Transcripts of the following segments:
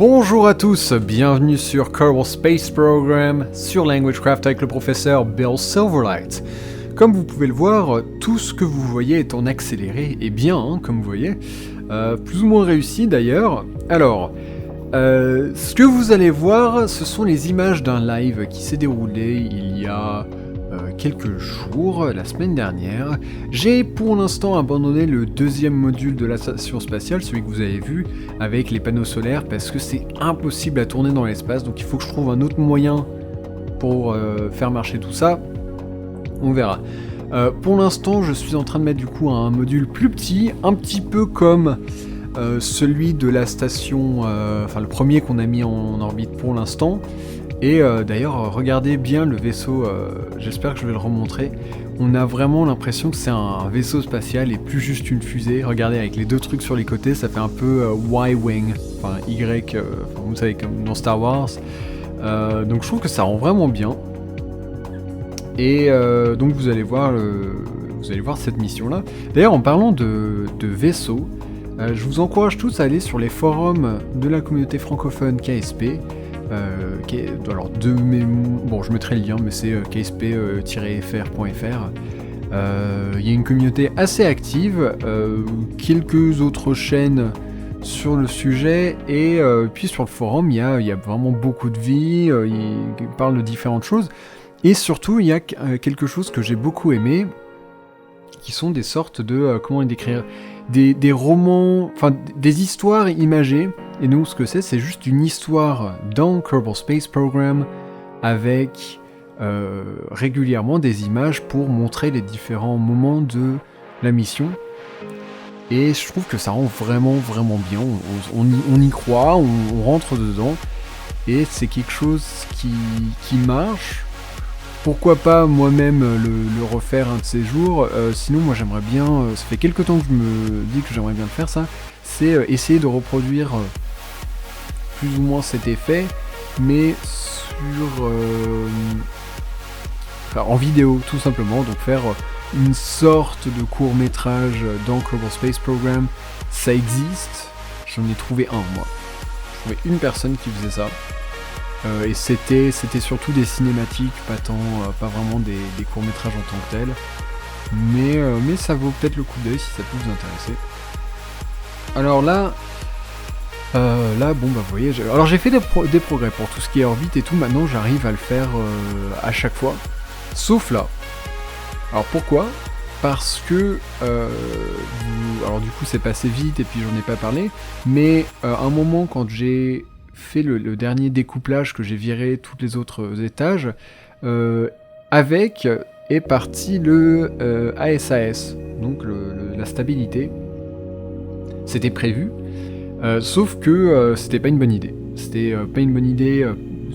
Bonjour à tous, bienvenue sur Kerbal Space Program, sur LanguageCraft avec le professeur Bill Silverlight. Comme vous pouvez le voir, tout ce que vous voyez est en accéléré, et bien, comme vous voyez, plus ou moins réussi d'ailleurs. Alors, ce que vous allez voir, ce sont les images d'un live qui s'est déroulé il y a quelques jours, la semaine dernière. J'ai pour l'instant abandonné le deuxième module de la station spatiale, celui que vous avez vu, avec les panneaux solaires, parce que c'est impossible à tourner dans l'espace, donc il faut que je trouve un autre moyen pour faire marcher tout ça. On verra. Pour l'instant, je suis en train de mettre du coup un module plus petit, un petit peu comme celui de la station, enfin le premier qu'on a mis en orbite pour l'instant. Et d'ailleurs, regardez bien le vaisseau, j'espère que je vais le remontrer. On a vraiment l'impression que c'est un vaisseau spatial et plus juste une fusée. Regardez, avec les deux trucs sur les côtés, ça fait un peu Y-Wing, enfin Y, vous savez, comme dans Star Wars. Donc je trouve que ça rend vraiment bien. Et donc vous allez voir cette mission-là. D'ailleurs, en parlant de vaisseaux, je vous encourage tous à aller sur les forums de la communauté francophone KSP. Alors bon, je mettrai le lien, mais c'est ksp-fr.fr. Il y a une communauté assez active, quelques autres chaînes sur le sujet, et puis sur le forum, il y a vraiment beaucoup de vie, ils parlent de différentes choses, et surtout, il y a quelque chose que j'ai beaucoup aimé, qui sont des sortes de, comment les décrire, des romans, enfin des histoires imagées. Et nous, ce que c'est juste une histoire dans Kerbal Space Program avec régulièrement des images pour montrer les différents moments de la mission. Et je trouve que ça rend vraiment bien. On y croit, on rentre dedans, et c'est quelque chose qui marche. Pourquoi pas moi-même le refaire un de ces jours. Sinon, moi j'aimerais bien, ça fait quelques temps que je me dis que j'aimerais bien le faire, ça, c'est essayer de reproduire plus ou moins cet effet, mais en vidéo tout simplement, donc faire une sorte de court-métrage dans Kerbal Space Program. Ça existe, j'en ai trouvé un, moi. J'ai trouvé une personne qui faisait ça. Et c'était surtout des cinématiques, pas vraiment des courts-métrages en tant que tels. Mais ça vaut peut-être le coup d'œil si ça peut vous intéresser. Alors là, bon bah vous voyez, alors j'ai fait des progrès pour tout ce qui est orbite et tout. Maintenant j'arrive à le faire à chaque fois, sauf là. Alors pourquoi ? Parce que alors du coup c'est passé vite et puis j'en ai pas parlé, mais à un moment quand j'ai fait le dernier découplage, que j'ai viré tous les autres étages, avec est parti le ASAS, donc la stabilité. C'était prévu, sauf que c'était pas une bonne idée. C'était pas une bonne idée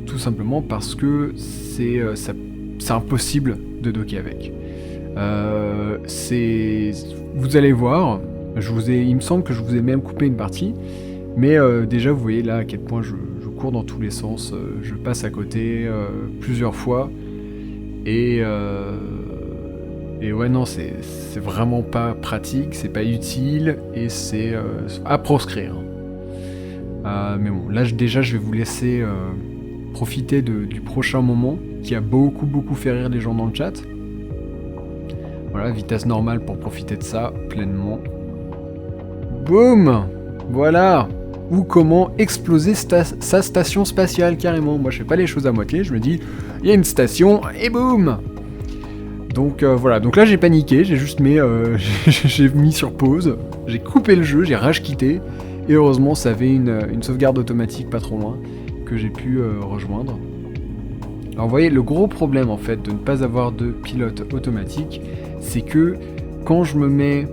tout simplement parce que c'est impossible de docker avec. Vous allez voir, il me semble que je vous ai même coupé une partie. Mais déjà, vous voyez là à quel point je cours dans tous les sens, je passe à côté plusieurs fois, et ouais, non, c'est vraiment pas pratique, c'est pas utile, et c'est à proscrire. Mais bon, là déjà, je vais vous laisser profiter du prochain moment, qui a beaucoup fait rire les gens dans le chat. Voilà, vitesse normale pour profiter de ça pleinement. Boum! Voilà! Ou comment exploser sa station spatiale, carrément. Moi je fais pas les choses à moitié, je me dis il y a une station et boum. Donc voilà, donc là j'ai paniqué, j'ai juste j'ai mis sur pause, j'ai coupé le jeu, j'ai rage quitté, et heureusement ça avait une sauvegarde automatique pas trop loin que j'ai pu rejoindre. Alors vous voyez, le gros problème en fait de ne pas avoir de pilote automatique, c'est que quand je me mets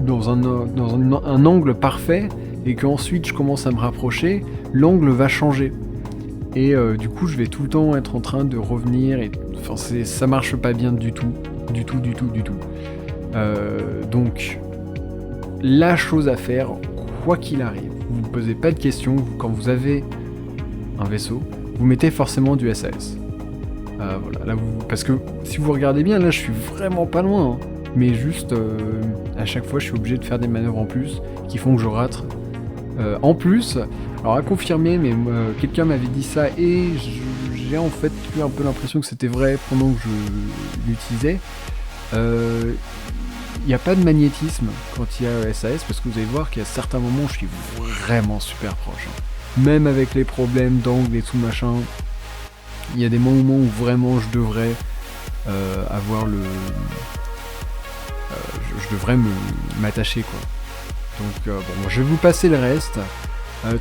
dans un angle parfait et qu'ensuite je commence à me rapprocher, l'angle va changer. Et du coup je vais tout le temps être en train de revenir, et enfin ça marche pas bien du tout. Donc la chose à faire, quoi qu'il arrive, vous ne posez pas de questions, quand vous avez un vaisseau, vous mettez forcément du SAS. Voilà, là parce que si vous regardez bien, là je suis vraiment pas loin, hein. Mais juste à chaque fois je suis obligé de faire des manœuvres en plus qui font que je rate En plus, alors à confirmer, mais quelqu'un m'avait dit ça et j'ai en fait eu un peu l'impression que c'était vrai pendant que je l'utilisais. Il n'y a pas de magnétisme quand il y a SAS, parce que vous allez voir qu'il y a certains moments où je suis vraiment super proche. Même avec les problèmes d'angle et tout machin, il y a des moments où vraiment je devrais avoir le... je devrais m'attacher, quoi. Donc bon, je vais vous passer le reste.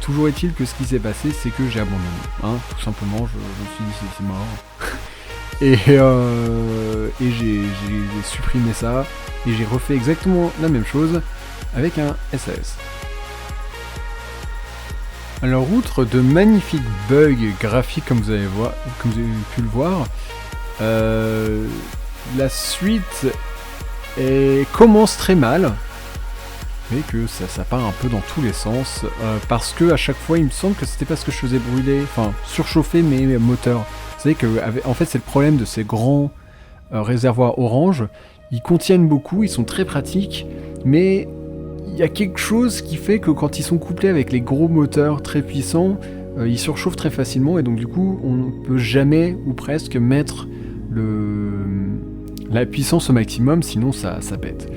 Toujours est-il que ce qui s'est passé, c'est que j'ai abandonné. Hein, tout simplement, je me suis dit c'est mort. Et j'ai supprimé ça. Et j'ai refait exactement la même chose avec un SAS. Alors, outre de magnifiques bugs graphiques comme vous avez pu le voir, la suite commence très mal. Mais que ça part un peu dans tous les sens, parce que à chaque fois il me semble que c'était parce que je faisais brûler, enfin surchauffer mes moteurs. Vous savez que en fait c'est le problème de ces grands réservoirs orange, ils contiennent beaucoup, ils sont très pratiques, mais il y a quelque chose qui fait que quand ils sont couplés avec les gros moteurs très puissants, ils surchauffent très facilement et donc du coup on ne peut jamais ou presque mettre la puissance au maximum, sinon ça pète.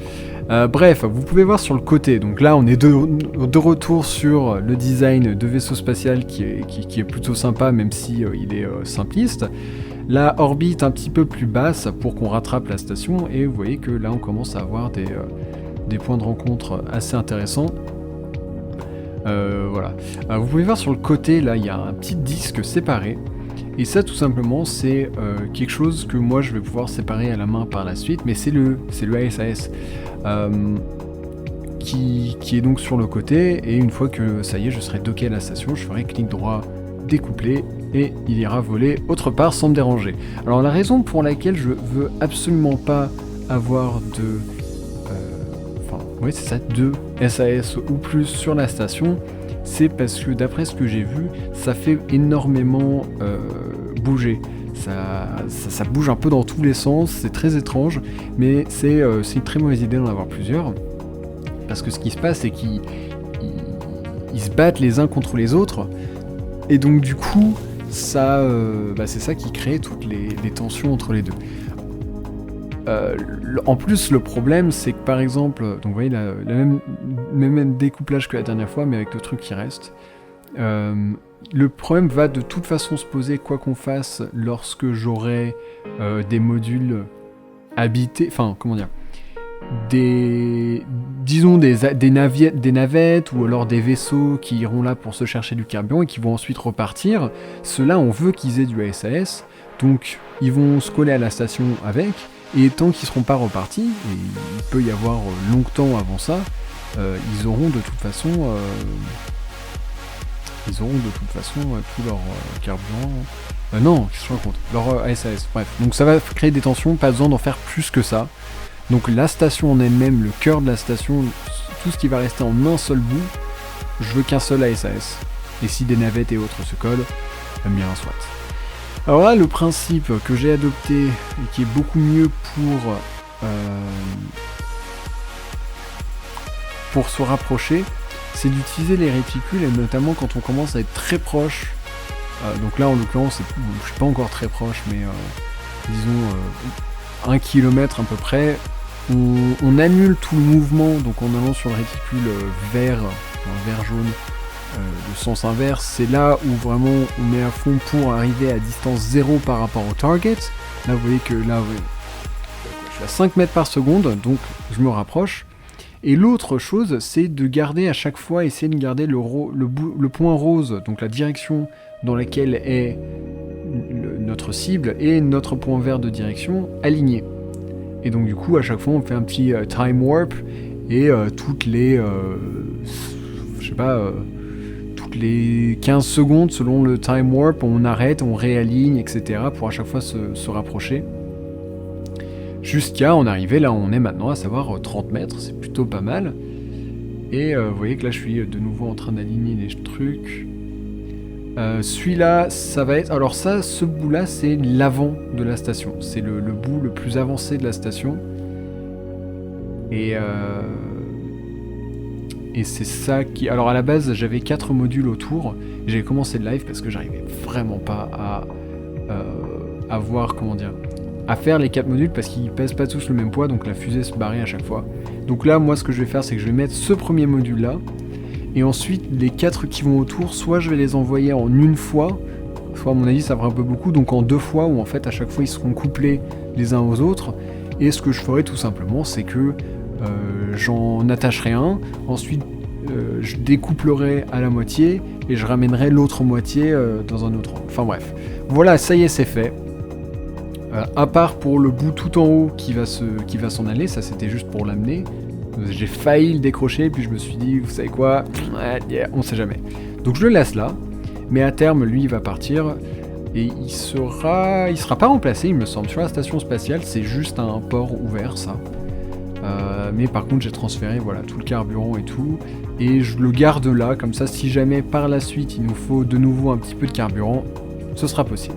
Bref, vous pouvez voir sur le côté, donc là on est de retour sur le design de vaisseau spatial qui est plutôt sympa, même si il est simpliste. La orbite un petit peu plus basse pour qu'on rattrape la station, et vous voyez que là on commence à avoir des points de rencontre assez intéressants. Voilà. Vous pouvez voir sur le côté, là il y a un petit disque séparé. Et ça tout simplement c'est quelque chose que moi je vais pouvoir séparer à la main par la suite, mais c'est le ASAS qui est donc sur le côté, et une fois que ça y est je serai docké à la station, je ferai clic droit découpler et il ira voler autre part sans me déranger. Alors la raison pour laquelle je veux absolument pas avoir de deux SAS ou plus sur la station, c'est parce que d'après ce que j'ai vu, ça fait énormément bouger. Ça bouge un peu dans tous les sens, c'est très étrange, mais c'est une très mauvaise idée d'en avoir plusieurs. Parce que ce qui se passe, c'est qu'ils se battent les uns contre les autres, et donc du coup, ça, c'est ça qui crée toutes les tensions entre les deux. En plus, le problème, c'est que par exemple, donc vous voyez la même découplage que la dernière fois, mais avec le truc qui reste. Le problème va de toute façon se poser quoi qu'on fasse lorsque j'aurai des modules habités, enfin comment dire, des navettes ou alors des vaisseaux qui iront là pour se chercher du carburant et qui vont ensuite repartir. Ceux-là, on veut qu'ils aient du SAS, donc ils vont se coller à la station avec. Et tant qu'ils ne seront pas repartis, et il peut y avoir longtemps avant ça, ils auront de toute façon tout leur carburant. Non, qu'est-ce que je raconte, leur SAS. Bref, donc ça va créer des tensions, pas besoin d'en faire plus que ça. Donc la station en elle-même, le cœur de la station, tout ce qui va rester en un seul bout, je veux qu'un seul SAS. Et si des navettes et autres se collent, bien soit. Alors là, le principe que j'ai adopté, et qui est beaucoup mieux pour se rapprocher, c'est d'utiliser les réticules, et notamment quand on commence à être très proche. Donc là, en l'occurrence, je suis pas encore très proche, mais disons 1 km à peu près. On annule tout le mouvement, donc en allant sur le réticule vert jaune, de sens inverse, c'est là où vraiment on met à fond pour arriver à distance 0 par rapport au target. Là vous voyez que là je suis à 5 mètres par seconde, donc je me rapproche. Et l'autre chose, c'est de garder à chaque fois, essayer de garder le point rose, donc la direction dans laquelle est notre cible, et notre point vert de direction alignés. Et donc du coup à chaque fois on fait un petit time warp, et toutes les toutes les 15 secondes selon le time warp, on arrête, on réaligne, etc. pour à chaque fois se rapprocher. Jusqu'à en arriver là où on est maintenant, à savoir 30 mètres, c'est plutôt pas mal. Et vous voyez que là je suis de nouveau en train d'aligner les trucs. Celui-là, ça va être... Alors ça, ce bout-là, c'est l'avant de la station. C'est le bout le plus avancé de la station. Et Et c'est ça qui... Alors à la base, j'avais 4 modules autour. J'ai commencé le live parce que j'arrivais vraiment pas à voir, comment dire, à faire les 4 modules parce qu'ils pèsent pas tous le même poids, donc la fusée se barrait à chaque fois. Donc là, moi, ce que je vais faire, c'est que je vais mettre ce premier module-là, et ensuite, les 4 qui vont autour, soit je vais les envoyer en une fois, soit à mon avis, ça fera un peu beaucoup, donc en 2 fois, où en fait, à chaque fois, ils seront couplés les uns aux autres. Et ce que je ferai tout simplement, c'est que j'en attacherai un, ensuite je découplerai à la moitié et je ramènerai l'autre moitié dans un autre angle. Enfin bref, voilà, ça y est, c'est fait. À part pour le bout tout en haut qui va s'en aller, ça c'était juste pour l'amener. J'ai failli le décrocher, puis je me suis dit, vous savez quoi, on sait jamais. Donc je le laisse là, mais à terme, lui, il va partir. Et il sera pas remplacé, il me semble, sur la station spatiale, c'est juste un port ouvert, ça. Mais par contre, j'ai transféré voilà, tout le carburant et tout, et je le garde là, comme ça, si jamais par la suite il nous faut de nouveau un petit peu de carburant, ce sera possible.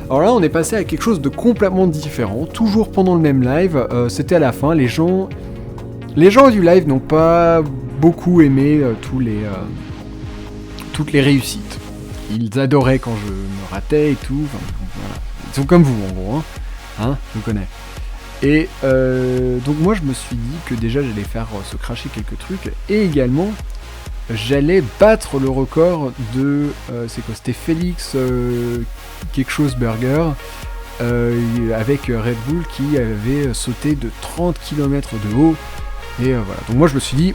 Alors là, on est passé à quelque chose de complètement différent, toujours pendant le même live, c'était à la fin, les gens du live n'ont pas beaucoup aimé toutes les réussites. Ils adoraient quand je me ratais et tout. Enfin, voilà. Ils sont comme vous en gros, hein, je vous connais. Et donc moi je me suis dit que déjà j'allais faire se cracher quelques trucs et également j'allais battre le record de c'est quoi, c'était Félix quelque chose burger avec Red Bull qui avait sauté de 30 km de haut et voilà. Donc moi je me suis dit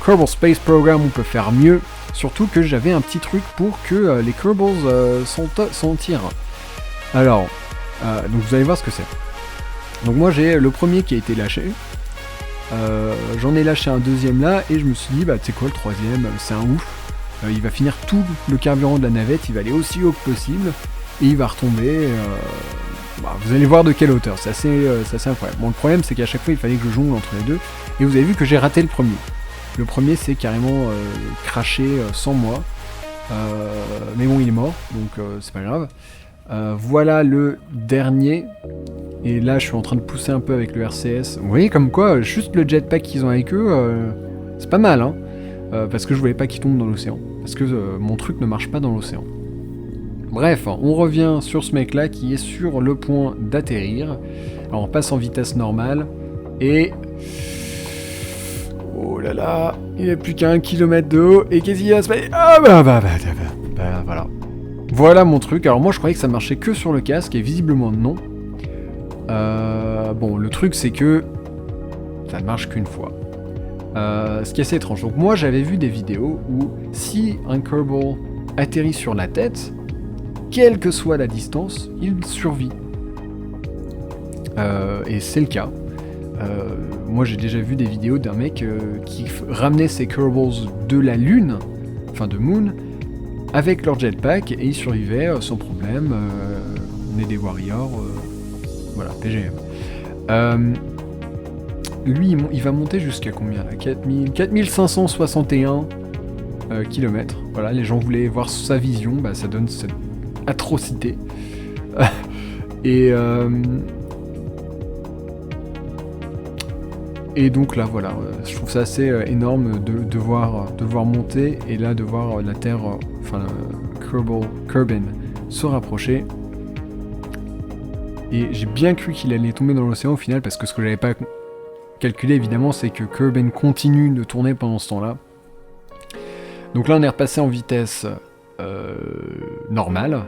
Kerbal Space Program, on peut faire mieux. Surtout que j'avais un petit truc pour que les Kerbals s'en tirent. Alors, donc vous allez voir ce que c'est. Donc moi j'ai le premier qui a été lâché. J'en ai lâché un deuxième là et je me suis dit, bah tu sais quoi, le troisième, c'est un ouf. Il va finir tout le carburant de la navette, il va aller aussi haut que possible et il va retomber. Vous allez voir de quelle hauteur, c'est assez incroyable. Bon, le problème c'est qu'à chaque fois il fallait que je jongle entre les deux et vous avez vu que j'ai raté le premier. Le premier c'est carrément craché sans moi, mais bon il est mort, donc c'est pas grave. Voilà le dernier, et là je suis en train de pousser un peu avec le RCS. Vous voyez comme quoi, juste le jetpack qu'ils ont avec eux, c'est pas mal, hein, parce que je voulais pas qu'ils tombent dans l'océan, parce que mon truc ne marche pas dans l'océan. Bref, on revient sur ce mec là qui est sur le point d'atterrir. Alors on passe en vitesse normale, et... oh là là, il n'y a plus qu'à 1 km de haut, et qu'est-ce qu'il va se passer? Ah voilà. Voilà mon truc. Alors moi je croyais que ça marchait que sur le casque, et visiblement non. Bon, le truc c'est que ça ne marche qu'une fois. Ce qui est assez étrange. Donc moi j'avais vu des vidéos où si un Kerbal atterrit sur la tête, quelle que soit la distance, il survit. Et c'est le cas. Moi j'ai déjà vu des vidéos d'un mec qui ramenait ses Kerbals de la Lune, enfin de Moon, avec leur jetpack, et ils survivaient sans problème. On est des warriors, voilà, PGM. Lui il va monter jusqu'à combien là, 4561 km. Voilà, les gens voulaient voir sa vision, bah ça donne cette atrocité. Et donc là voilà, je trouve ça assez énorme de voir monter, et là de voir la Terre, Kerbin se rapprocher. Et j'ai bien cru qu'il allait tomber dans l'océan au final, parce que ce que j'avais pas calculé évidemment, c'est que Kerbin continue de tourner pendant ce temps-là. Donc là on est repassé en vitesse normale,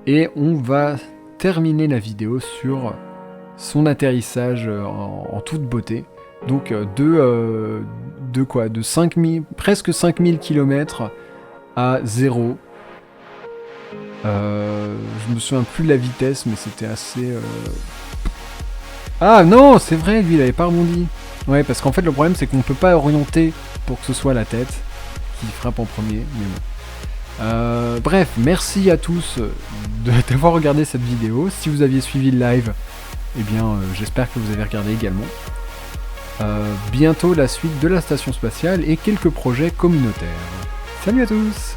et on va terminer la vidéo sur son atterrissage en toute beauté. Donc de 5000, presque 5000 km à 0. Je me souviens plus de la vitesse, mais c'était assez... Ah non, c'est vrai, lui il avait pas rebondi. Ouais, parce qu'en fait le problème c'est qu'on peut pas orienter pour que ce soit la tête qui frappe en premier, mais bon. Bref, merci à tous d'avoir regardé cette vidéo. Si vous aviez suivi le live, eh bien j'espère que vous avez regardé également. Bientôt la suite de la station spatiale et quelques projets communautaires. Salut à tous!